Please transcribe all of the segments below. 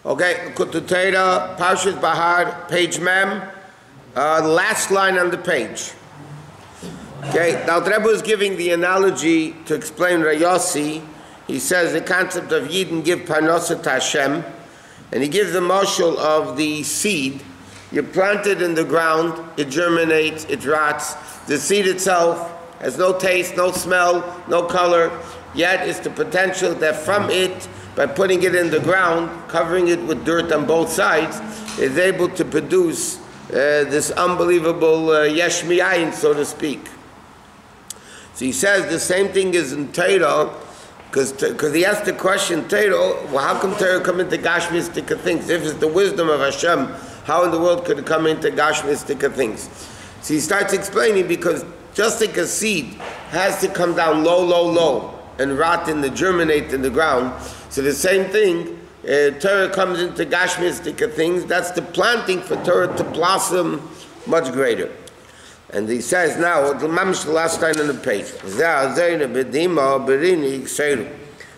Okay, Likkutei, Parshas Behar, page Mem, last line on the page. Okay, now the Rabbi was giving the analogy to explain Yosef. He says the concept of Yidden give parnasa to Hashem, and he gives the mashal of the seed. You plant it in the ground, it germinates, it rots. The seed itself has no taste, no smell, no color, yet it's the potential that from it, by putting it in the ground, covering it with dirt on both sides, is able to produce this unbelievable yesh mi'ayin, so to speak. So he says the same thing is in Torah, because he asked the question, Torah, well, how come Torah come into gashmistic things? If it's the wisdom of Hashem, how in the world could it come into gashmistic things? So he starts explaining, because just like a seed has to come down low, low, low, and rot in the germinate in the ground, so the same thing, Torah comes into gashmistic things. That's the planting for Torah to blossom much greater. And he says now, the last line on the page,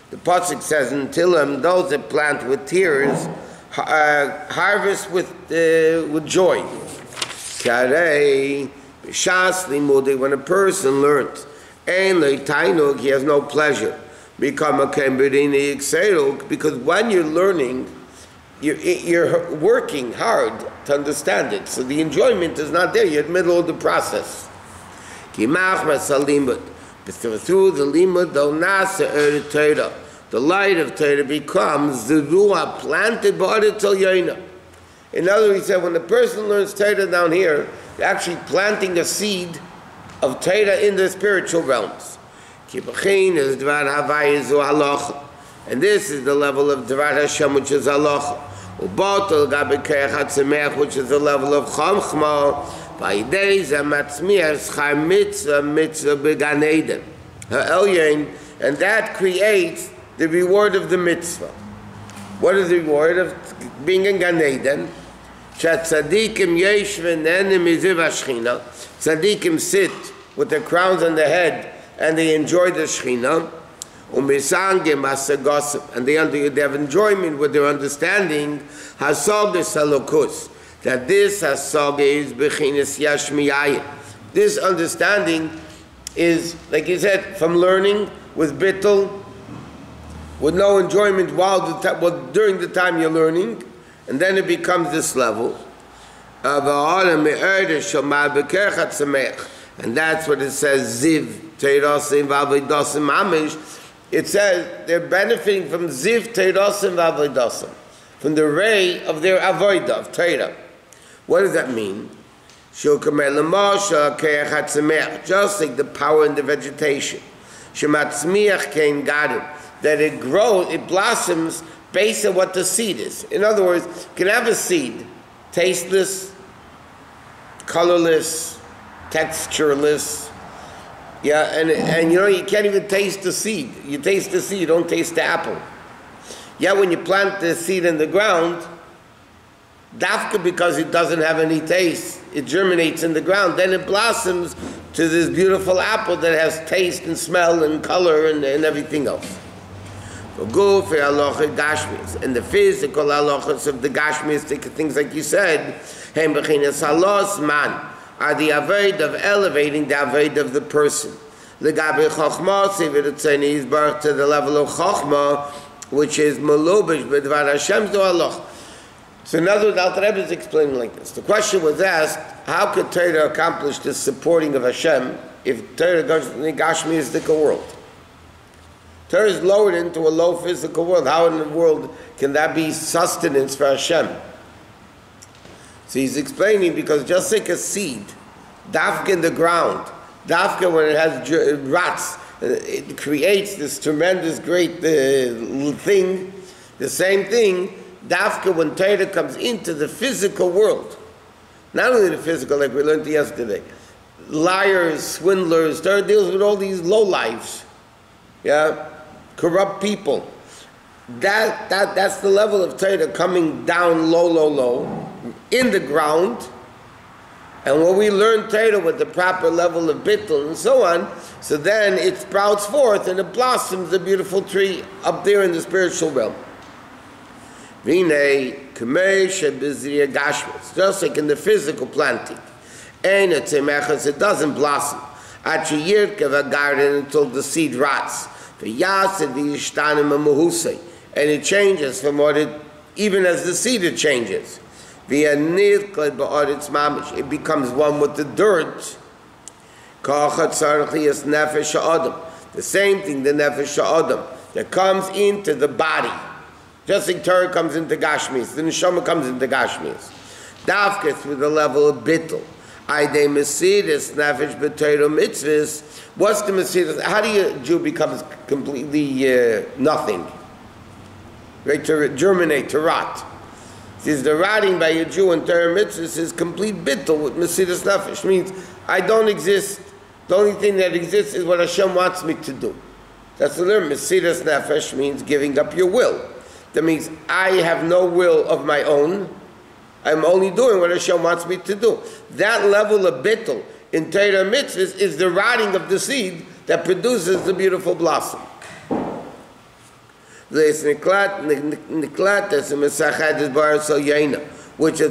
the pasuk says, until those that plant with tears harvest with joy. When a person learns, he has no pleasure. Because when you're learning, you're working hard to understand it. So the enjoyment is not there. You're in the middle of the process. Through the limud, the light of Torah becomes the ruah planted b'orah till yoina. In other words, he said, when the person learns Torah down here, they're actually planting a seed of Torah in the spiritual realms. And this is the level of Dvar Hashem, which is halacha. Which is the level of Chomchma. And that creates the reward of the mitzvah. What is the reward of being in Gan Eden? Tzadikim sit with their crowns on their head and they enjoy the Shekhinah. And they have enjoyment with their understanding that this hasaga is bechinas yesh mi'ayin. This understanding is, like you said, from learning with bittul, with no enjoyment during the time you're learning, and then it becomes this level. And that's what it says, Ziv, Teirosim, V'avodosim, Mamish. It says they're benefiting from Ziv, Teirosim, V'avodosim, from the ray of their avodah, of Torah. What does that mean? Just like the power in the vegetation. That it grows, it blossoms based on what the seed is. In other words, you can have a seed, tasteless, colorless, textureless, and you know, you can't even taste the seed. You taste the seed, you don't taste the apple. When you plant the seed in the ground, dafka, because it doesn't have any taste, it germinates in the ground, then it blossoms to this beautiful apple that has taste and smell and color and everything else. And the physical halachas of the gashmistic things, like you said, are the avoid of elevating the avoid of the person. Legabe chokhmah, is brought to the level of chokhmah, which is malubish b'dvar Hashem do Allah. So in other words, Alter Rebbe is explaining like this. The question was asked, how could Torah accomplish this supporting of Hashem if Torah goes in the gashmistic world? Torah is lowered into a low physical world. How in the world can that be sustenance for Hashem? So he's explaining, because just like a seed, dafka in the ground, dafka when it has rots, it creates this tremendous great thing. The same thing, dafka when Torah comes into the physical world. Not only the physical, like we learned yesterday. Liars, swindlers, Torah deals with all these low lives. Corrupt people. That's the level of Torah coming down low, low, low, in the ground. And when we learn Torah with the proper level of bittul and so on, so then it sprouts forth and it blossoms a beautiful tree up there in the spiritual realm. V'nei k'mei shebizriya gashmis. Just like in the physical planting. And it doesn't blossom. At a garden until the seed rots. And it changes from what it, even as the seed it changes. It becomes one with the dirt. The same thing, the nefesh ha'adam, that comes into the body. Just like Torah comes into Gashmis, the neshama comes into Gashmis. Dafka through the level of bittul. Aidei mesidus nefesh b'Torah mitzvahs. What's the mesidus? How do a Jew becomes completely nothing? Right, to germinate, to rot. This the rotting by a Jew in Torah mitzvahs is complete bittul with mesidus nefesh. Means I don't exist. The only thing that exists is what Hashem wants me to do. That's the term. Mesidus nefesh means giving up your will. That means I have no will of my own. I'm only doing what Hashem wants me to do. That level of bittul in Torah mitzvahs is the rotting of the seed that produces the beautiful blossom. Which is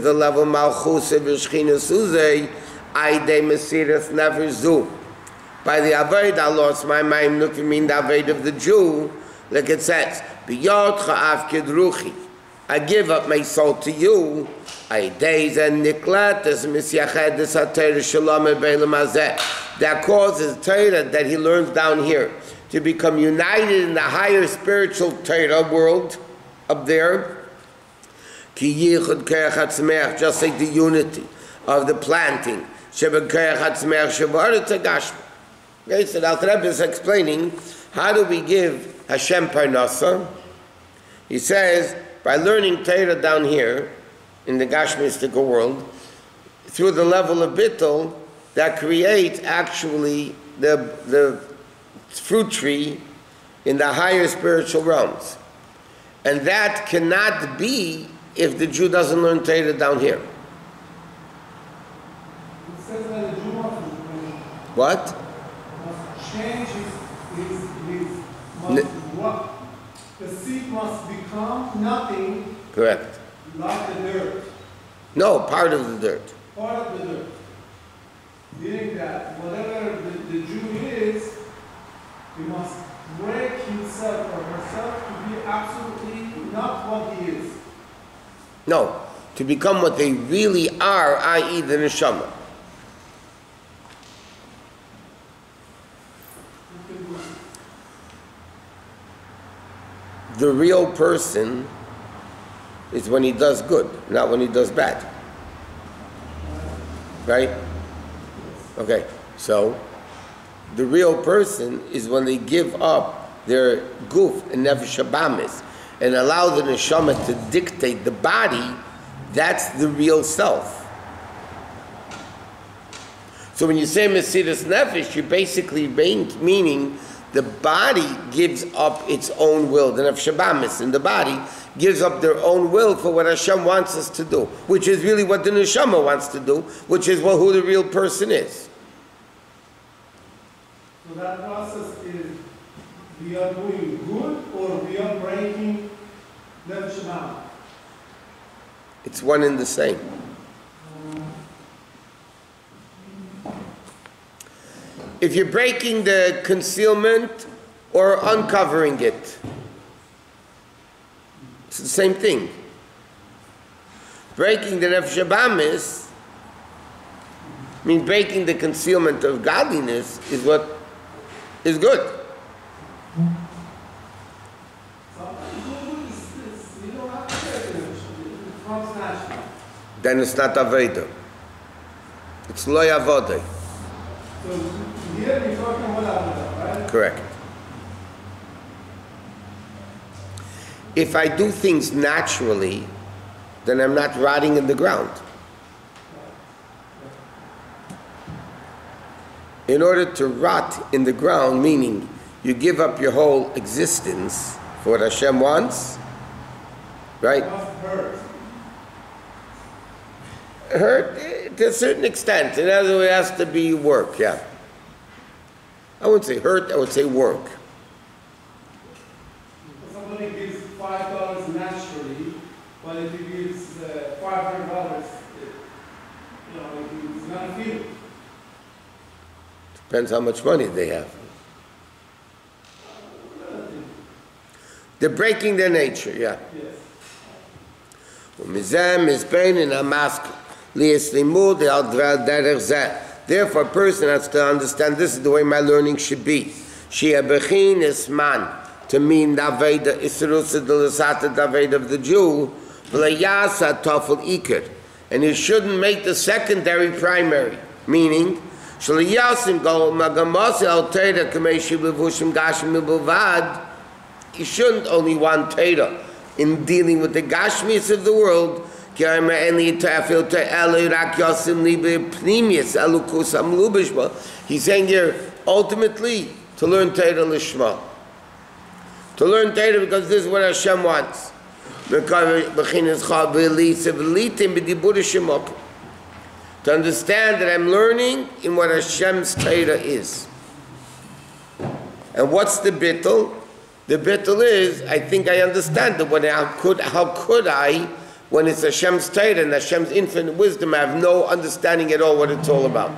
the level malchus v'shchina suzei aidei mesiras nefesh zu. By the avoid I lost my mind, looking mean the avoid of the Jew, like it says, b'yodcha afkid ruchi. I give up my soul to you. That causes Torah that he learns down here to become united in the higher spiritual Torah world up there. Just like the unity of the planting. Okay, so the Alter Rebbe is explaining how do we give Hashem Parnasa. He says, by learning Torah down here, in the Gashmistical world, through the level of bittul, that creates actually the fruit tree in the higher spiritual realms. And that cannot be if the Jew doesn't learn Torah down here. It says that the Jew what? must change the seed must become nothing. Correct. Like the dirt. No, part of the dirt. Part of the dirt. Meaning that whatever the Jew is, he must break himself or herself to be absolutely not what he is. No, to become what they really are, i.e. the neshama. The real person is when he does good, not when he does bad. Right? Okay, so the real person is when they give up their guf and nefesh habamis and allow the neshama to dictate the body. That's the real self. So when you say mesidus nefesh, you're basically meaning the body gives up its own will. The nefesh habamis in the body gives up their own will for what Hashem wants us to do, which is really what the neshama wants to do, which is who the real person is. So that process is we are doing good or we are breaking nefesh habamis? It's one and the same. If you're breaking the concealment or uncovering it, it's the same thing. Breaking the nefesh habamis means breaking the concealment of godliness is what is good. Then it's not Aveda. It's Lo Yavodeh. So here we're talking about Aveda, right? Correct. If I do things naturally, then I'm not rotting in the ground. In order to rot in the ground, meaning you give up your whole existence for what Hashem wants, right? It must hurt. Hurt to a certain extent. In other words, it has to be work, yeah. I wouldn't say hurt, I would say work. If somebody gives $5 naturally, But if he gives $500, he's gonna feel it. Depends how much money they have. They're breaking their nature, yeah. Therefore, a person has to understand this is the way my learning should be. To mean the Aveda, Isrusa de Lasata Daveda of the Jew, and you shouldn't make the secondary primary, meaning, you shouldn't only want Torah in dealing with the Gashmis of the world. He's saying here, ultimately, to learn Torah Lishma. To learn Torah because this is what Hashem wants. To understand that I'm learning in what Hashem's Torah is. And what's the bittul? The bittul is, I think I understand it. How could I, when it's Hashem's Torah and Hashem's infinite wisdom, I have no understanding at all what it's all about.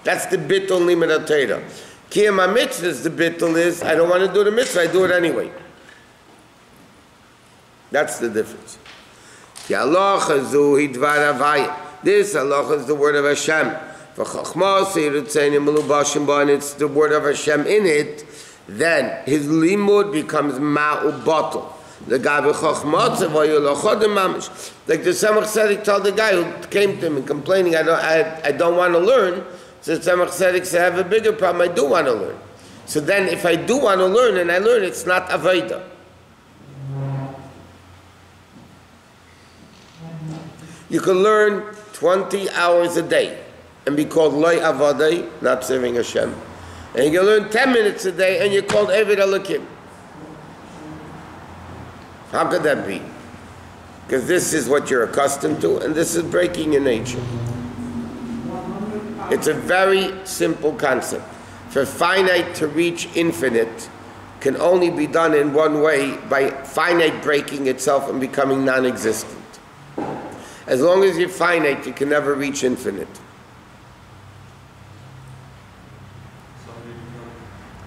That's the bittul limit of Torah. Kiyam HaMitzvahs, the bittul is, I don't want to do the mitzvah, I do it anyway. That's the difference. This halacha is the word of Hashem. And it's the word of Hashem in it, then his limud becomes ma'ubatul. Like the Tzemach Tzedek told the guy who came to him and complaining, I don't want to learn. So Tzemach Tzedek said, I have a bigger problem, I do want to learn. So then if I do want to learn and I learn, it's not Aveda. You can learn 20 hours a day and be called Loi Avadai, not serving Hashem. And you can learn 10 minutes a day and you're called Eved Elokim. How could that be? Because this is what you're accustomed to and this is breaking your nature. It's a very simple concept. For finite to reach infinite can only be done in one way, by finite breaking itself and becoming non-existent. As long as you're finite, you can never reach infinite.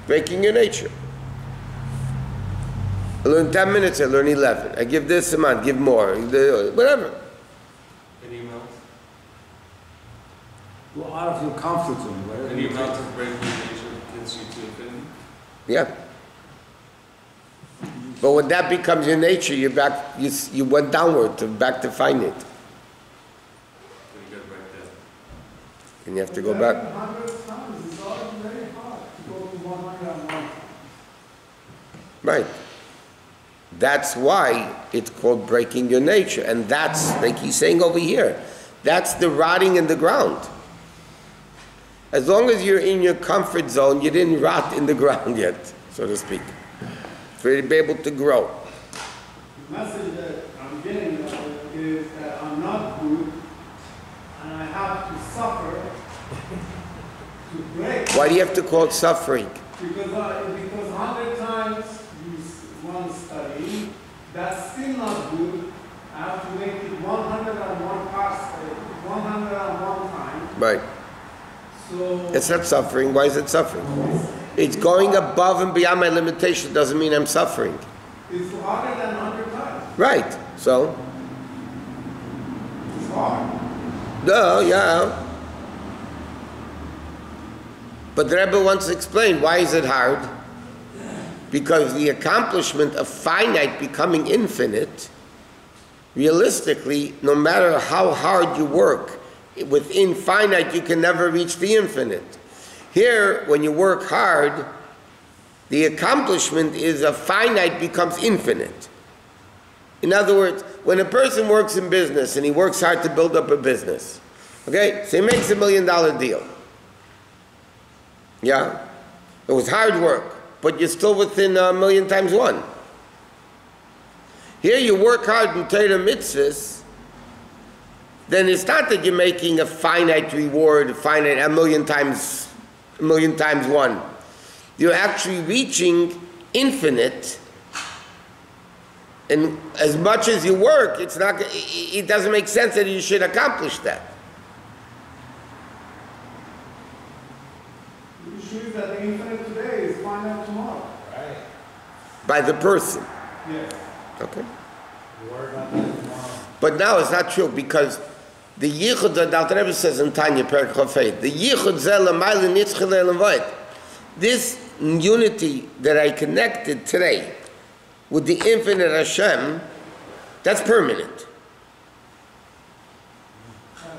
Breaking your nature. I learn 10 minutes, I learn 11. I give this amount, give more, whatever. Any amount? Well, out of your comfort zone, whatever. Any amount of breaking your nature gets you to infinity? Yeah. But when that becomes your nature, you're back, you went downward, back to finite. And you have to go back. 100 times is already very hard to go to 101. Right. That's why it's called breaking your nature. And that's, like he's saying over here, that's the rotting in the ground. As long as you're in your comfort zone, you didn't rot in the ground yet, so to speak. For you to be able to grow. The message that I'm getting is that I'm not good and I have to suffer to break. Why do you have to call it suffering? Because 100 times one study, that's still not good. I have to make it 101 time. Right. So it's not suffering. Why is it suffering? It's going above and beyond my limitation. Doesn't mean I'm suffering. It's harder than 100 times. Right. So? It's hard. Duh, yeah. But the Rebbe wants to explain why is it hard? Because the accomplishment of finite becoming infinite, realistically, no matter how hard you work, within finite you can never reach the infinite. Here, when you work hard, the accomplishment is a finite becomes infinite. In other words, when a person works in business and he works hard to build up a business, okay, so he makes $1 million deal. Yeah? It was hard work, but you're still within 1,000,000 times 1. Here you work hard in Torah mitzvahs, then it's not that you're making a finite reward, a 1,000,000 times 1. You're actually reaching infinite And as much as you work, it doesn't make sense that you should accomplish that. The issue is that the infinite today is finite tomorrow. Right. By the person. Yes. Okay. Worry about that tomorrow. But now it's not true because the yichud that Alter Rebbe says in Tanya Perek Chafei, the yichud zel l'mayla nitzchel l'void. This unity that I connected today with the infinite Hashem, that's permanent.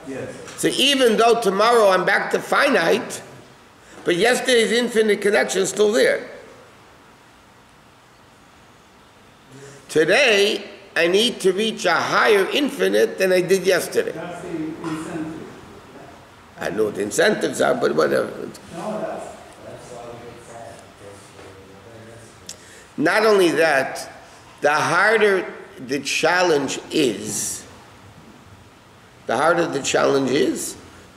Yes. So even though tomorrow I'm back to finite, but yesterday's infinite connection is still there. Today, I need to reach a higher infinite than I did yesterday. That's the incentive. I know what the incentives are, but whatever. No, that's Not only that, the harder the challenge is, the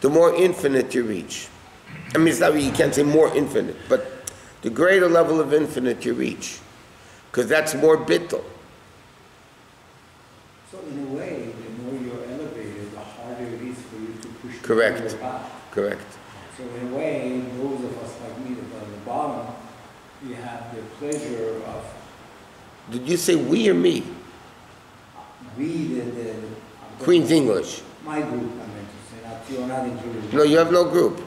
more infinite you reach. I mean, it's not, you can't say more infinite, but the greater level of infinite you reach, because that's more bittul. So in a way, the more you're elevated, the harder it is for you to push Correct. the path. Correct. So in a way, those of us like me that are at the bottom, we have the pleasure of Did you say we or me? the Queen's English. my group, I meant to say, not you're not included. No, you have no group.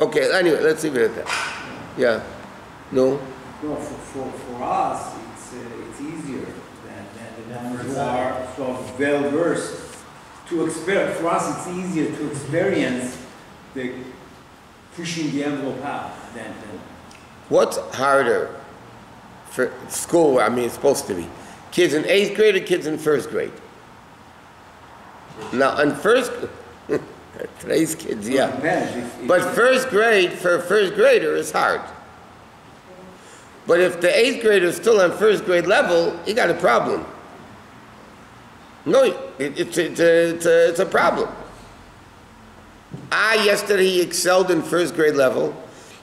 Okay, anyway, let's leave it at that. Yeah. No? No, for us, it's easier than the ones who are sort of well versed to experience. For us, it's easier to experience the pushing the envelope out than What's harder for school? I mean, it's supposed to be. Kids in 8th grade or kids in 1st grade? Now, in today's kids, yeah. But 1st grade, for a 1st grader, is hard. But if the 8th grader is still on 1st grade level, you got a problem. No, it's a problem. Yesterday he excelled in 1st grade level.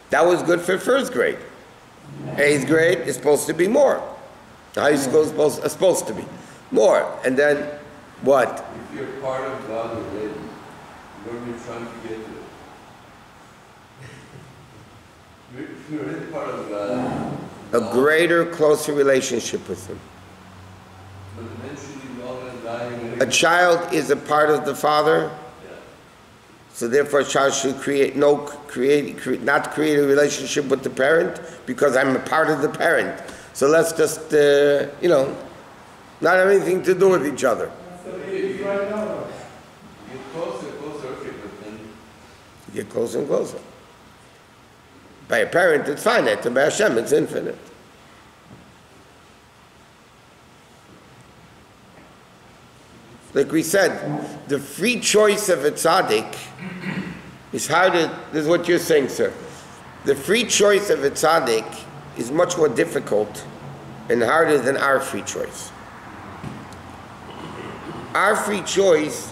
That was good for 1st grade. 8th grade is supposed to be more. High school is supposed to be more. And then what? If you're part of God already, what are you trying to get to? If you're already part of God, A greater, closer relationship with him. but eventually you're all going to die. A child is a part of the father. So therefore, a child should not create a relationship with the parent because I'm a part of the parent. So let's just, not have anything to do with each other. that's the way it is right now. You get closer, okay, but then You get closer and closer. By a parent, it's finite. And by Hashem, it's infinite. Like we said, the free choice of a tzaddik is harder. This is what you're saying, sir. The free choice of a tzaddik is much more difficult and harder than our free choice. Our free choice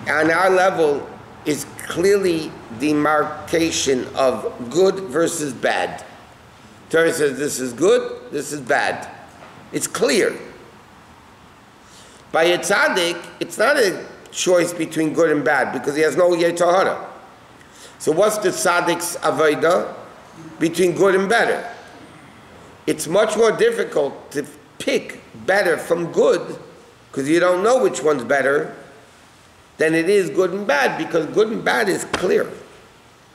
on our level is clearly demarcation of good versus bad. Torah says this is good, this is bad. It's clear. By a tzaddik, it's not a choice between good and bad because he has no yetzer hara. So what's the tzaddik's avodah? Between good and better. It's much more difficult to pick better from good because you don't know which one's better than it is good and bad because good and bad is clear.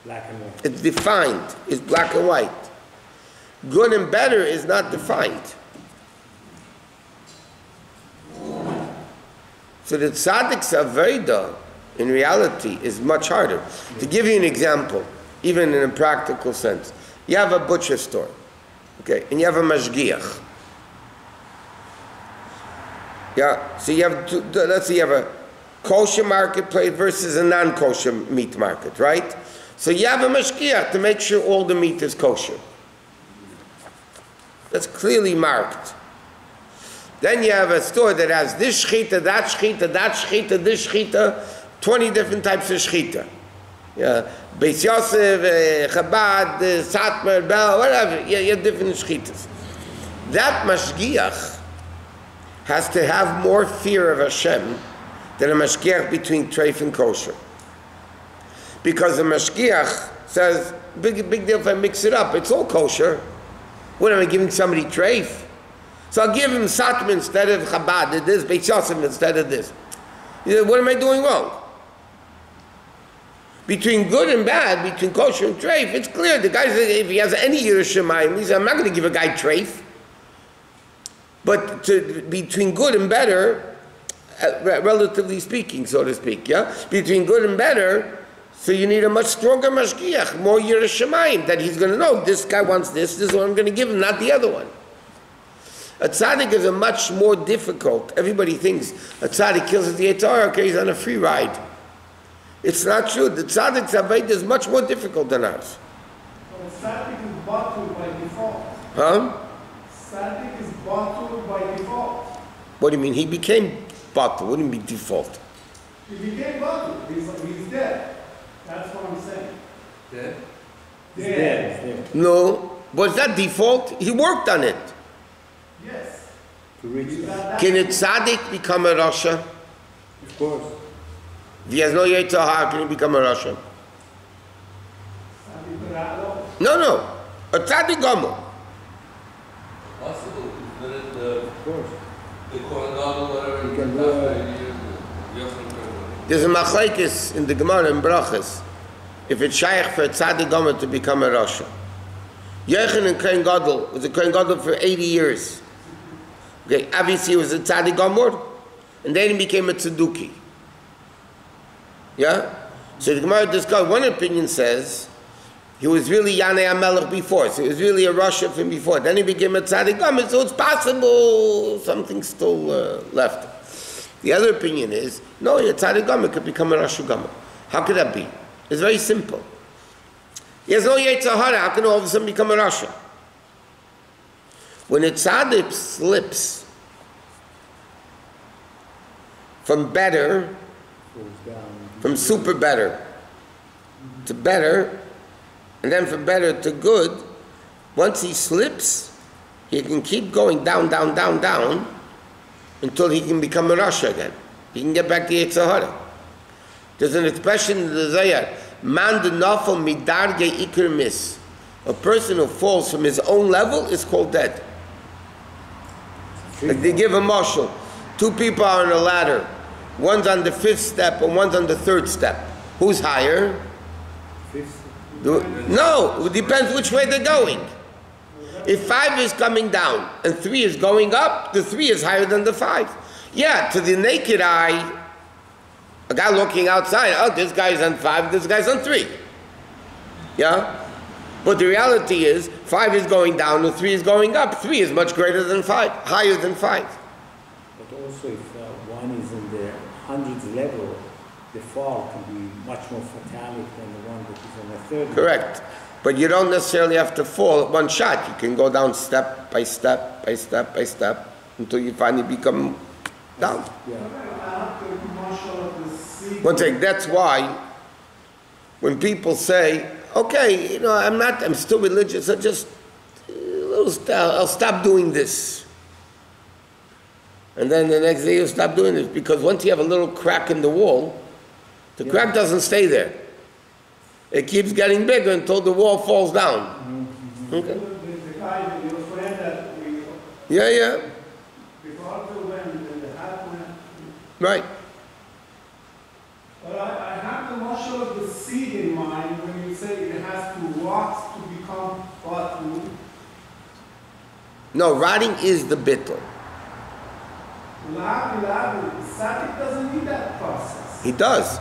black and white. It's defined. It's black and white. Good and better is not defined. So the tzaddik's avodah, in reality, is much harder. To give you an example, even in a practical sense, you have a butcher store, okay, and you have a mashgiach. Yeah, so you have, let's say you have a kosher marketplace versus a non-kosher meat market, right? So you have a mashgiach to make sure all the meat is kosher. That's clearly marked. Then you have a store that has this shchita, that shchita, that shchita, this shchita, 20 different types of shchita. Yeah, Beis Yosef, Chabad, Satmar, Bel, whatever. You have different shchitas. That mashgiach has to have more fear of Hashem than a mashgiach between treif and kosher. Because the mashgiach says, big deal if I mix it up, it's all kosher. What am I giving somebody treif? So I'll give him Satmar instead of Chabad, this, Beit Yosef instead of this. He said, what am I doing wrong? Between good and bad, between kosher and treif, it's clear. The guy says, if he has any Yerushalayim, he says, I'm not going to give a guy treif. But between good and better, relatively speaking, so to speak, yeah? Between good and better, so you need a much stronger mashgiach, more Yerushalayim, that he's going to know, this guy wants this is what I'm going to give him, not the other one. A tzaddik is a much more difficult. Everybody thinks a tzaddik kills at the Yetzer Hara, okay, he's on a free ride. It's not true. The tzaddik's avodah is much more difficult than ours. So tzaddik is bottled by default. Huh? Tzaddik is bottled by default. What do you mean? He became bottled. Wouldn't be default. He became bottled. He's dead. That's what I'm saying. Dead? Dead. No. Was that default? He worked on it. Yes. To reach that. Can a tzaddik become a rasha? Of course. If he has no Yetzer Hara, can he become a rasha? No. A tzaddik gomer. Possible. But it, Of course. the Kohen Gadol, whatever, You can There's a machlekes in the Gemara in Brachas. If it's shaykh for a tzaddik gomer to become a rasha. Yechon and Kohen Gadol was a Kohen Gadol for 80 years. Okay, obviously he was a tzaddik gomer, and then he became a tzeduki. Yeah? So the Gemara discussed, one opinion says, he was really Yanei HaMelech before, so he was really a rasha from before. Then he became a tzaddik gomer, so it's possible something still left. The other opinion is, no, a tzaddik gomer could become a rasha gomer. How could that be? It's very simple. He has no Yetzer Hara, how can all of a sudden become a rasha? When a tzaddik slips from better, from super better to better, and then from better to good, once he slips, he can keep going down until he can become a rasha again. He can get back to Yetzer Hara. There's an expression in the Zohar, man de nafal midarge ikar mis. A person who falls from his own level is called dead. Like they give a marshal. Two people are on a ladder. One's on the 5th step and one's on the 3rd step. Who's higher? No, it depends which way they're going. If 5 is coming down and 3 is going up, the 3 is higher than the 5. Yeah, to the naked eye, a guy looking outside, oh, this guy's on 5, this guy's on 3. Yeah? But the reality is, 5 is going down and 3 is going up. 3 is much greater than 5, higher than 5. But also if one is in the hundreds level, the fall can be much more fatalic than the one that is on the 30. Correct. But you don't necessarily have to fall at one shot. You can go down step by step by step by step until you finally become down. Yeah. One thing, that's why when people say, okay, I'm still religious, I'll stop doing this. And then the next day you'll stop doing this, because once you have a little crack in the wall, the crack doesn't stay there. It keeps getting bigger until the wall falls down. Okay. The guy, your friend that we... Yeah. Before to when the hat went... Right. But I have the notion of the seed in mind when you say it has to rot to become rotten. No, rotting is the bittul. Tzaddik doesn't need that process. He does.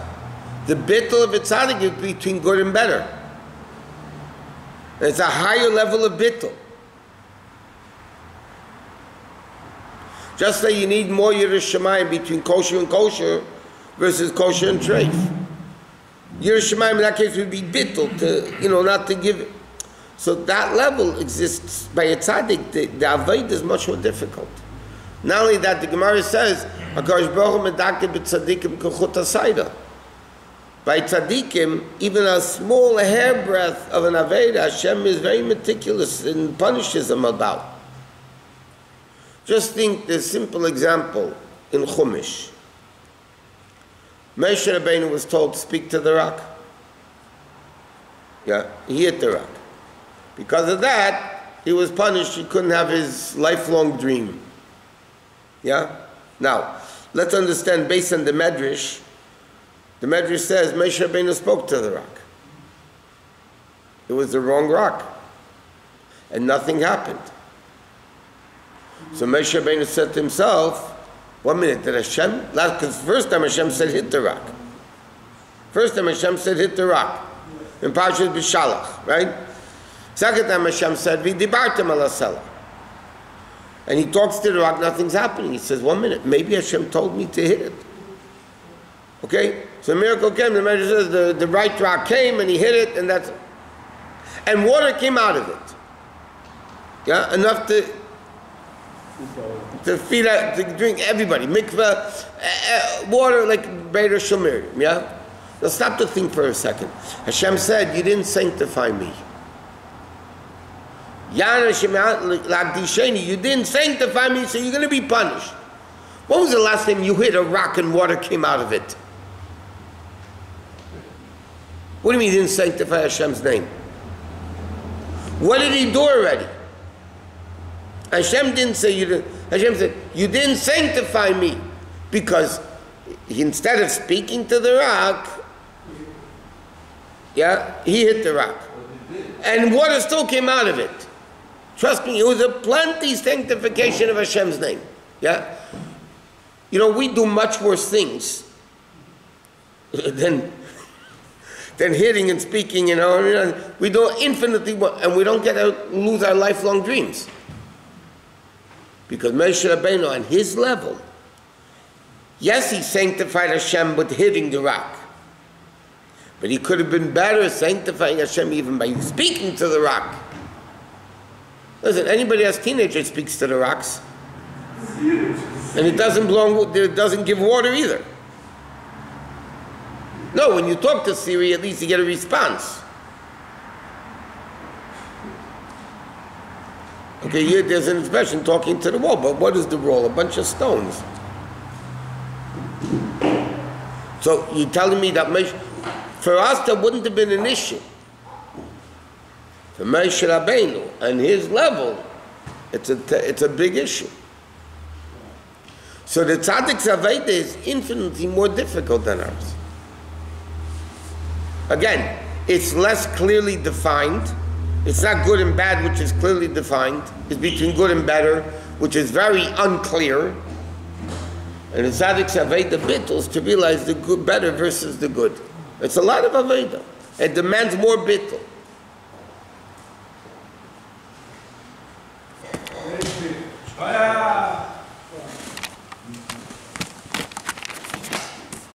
The bittul of a tzaddik is between good and better. It's a higher level of bittul. Just like you need more Yerushalayim between kosher and kosher versus kosher and treif. Yerushalayim in that case would be bittul, to, not to give it. So that level exists by a tzaddik. The avodah is much more difficult. Not only that, the Gemara says, HaKadosh Baruch Hu medakeh b'tzadikim k'chut hasayda. By tzaddikim, even a small hairbreadth of an avodah, Hashem is very meticulous and punishes them about. Just think the simple example in Chumash. Moshe Rabbeinu was told to speak to the rock. Yeah, he hit the rock. Because of that, he was punished. He couldn't have his lifelong dream. Yeah? Now, let's understand, based on the Medrash says Moshe Rabbeinu spoke to the rock. It was the wrong rock. And nothing happened. So Moshe Rabbeinu said to himself, 1 minute, did Hashem? Because first time Hashem said hit the rock. First time Hashem said hit the rock. In Parashat B'Shalach, right? Second time Hashem said, V'dibartem al hasela. And he talks to the rock, nothing's happening. He says, 1 minute, maybe Hashem told me to hit it. Okay? So the miracle came, the Medrash says the right rock came and he hit it, and water came out of it. Yeah? Enough to feed, to drink everybody. Mikveh, water like Behar Shomer. Yeah? Now stop to think for a second. Hashem said, you didn't sanctify me. You didn't sanctify me, so you're going to be punished. When was the last time you hit a rock and water came out of it? What do you mean you didn't sanctify Hashem's name? What did he do already? Hashem didn't say you didn't. Hashem said, you didn't sanctify me. Because instead of speaking to the rock, yeah, he hit the rock. And water still came out of it. Trust me, it was a plenty sanctification of Hashem's name. Yeah? You know, we do much worse things than hitting and speaking, you know. We do infinitely more, and we don't get to lose our lifelong dreams. Because Moshe Rabbeinu, on his level, yes, he sanctified Hashem with hitting the rock. But he could have been better sanctifying Hashem even by speaking to the rock. Listen, anybody as teenager speaks to the rocks. And it doesn't give water either. No, when you talk to Siri, at least you get a response. Okay, there's an expression, talking to the wall, but what is the wall? A bunch of stones. So you're telling me that for us that wouldn't have been an issue. For Moshe Rabbeinu and his level, it's a big issue. So the Tzaddik's Aveda is infinitely more difficult than ours. Again, it's less clearly defined. It's not good and bad, which is clearly defined. It's between good and better, which is very unclear. And the Tzaddik's Aveda bittles to realize the good, better versus the good. It's a lot of Aveda. It demands more bittul.